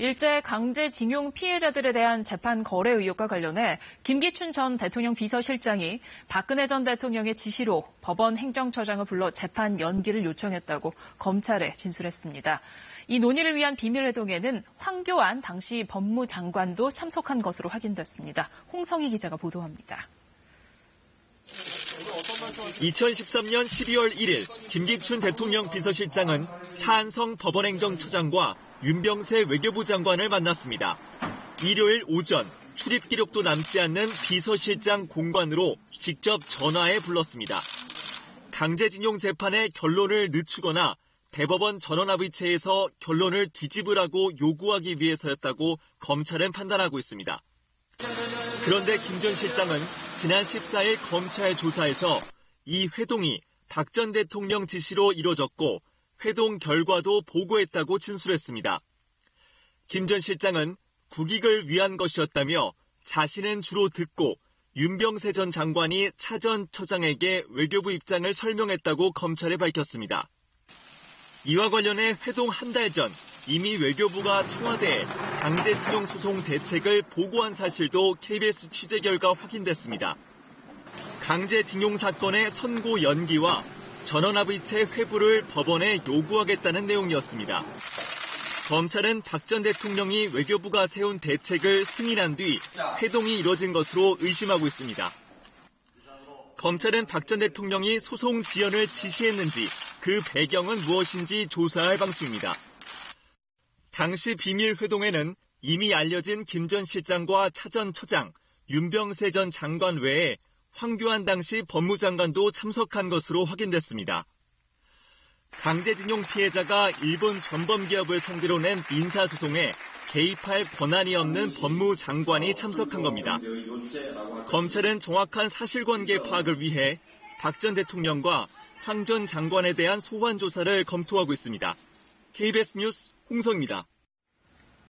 일제 강제징용 피해자들에 대한 재판 거래 의혹과 관련해 김기춘 전 대통령 비서실장이 박근혜 전 대통령의 지시로 법원 행정처장을 불러 재판 연기를 요청했다고 검찰에 진술했습니다. 이 논의를 위한 비밀회동에는 황교안 당시 법무장관도 참석한 것으로 확인됐습니다. 홍성희 기자가 보도합니다. 2013년 12월 1일 김기춘 대통령 비서실장은 차한성 법원행정처장과 윤병세 외교부 장관을 만났습니다. 일요일 오전 출입 기록도 남지 않는 비서실장 공관으로 직접 전화해 불렀습니다. 강제징용 재판의 결론을 늦추거나 대법원 전원합의체에서 결론을 뒤집으라고 요구하기 위해서였다고 검찰은 판단하고 있습니다. 그런데 김 전 실장은 지난 14일 검찰 조사에서 이 회동이 박 전 대통령 지시로 이뤄졌고 회동 결과도 보고했다고 진술했습니다. 김 전 실장은 국익을 위한 것이었다며 자신은 주로 듣고 윤병세 전 장관이 차 전 처장에게 외교부 입장을 설명했다고 검찰에 밝혔습니다. 이와 관련해 회동 한 달 전 이미 외교부가 청와대에 강제징용 소송 대책을 보고한 사실도 KBS 취재 결과 확인됐습니다. 강제징용 사건의 선고 연기와 전원합의체 회부를 법원에 요구하겠다는 내용이었습니다. 검찰은 박 전 대통령이 외교부가 세운 대책을 승인한 뒤 회동이 이뤄진 것으로 의심하고 있습니다. 검찰은 박 전 대통령이 소송 지연을 지시했는지 그 배경은 무엇인지 조사할 방침입니다. 당시 비밀 회동에는 이미 알려진 김 전 실장과 차 전 처장, 윤병세 전 장관 외에 황교안 당시 법무장관도 참석한 것으로 확인됐습니다. 강제징용 피해자가 일본 전범기업을 상대로 낸 민사소송에 개입할 권한이 없는 법무장관이 참석한 겁니다. 검찰은 정확한 사실관계 파악을 위해 박 전 대통령과 황 전 장관에 대한 소환 조사를 검토하고 있습니다. KBS 뉴스 홍성입니다.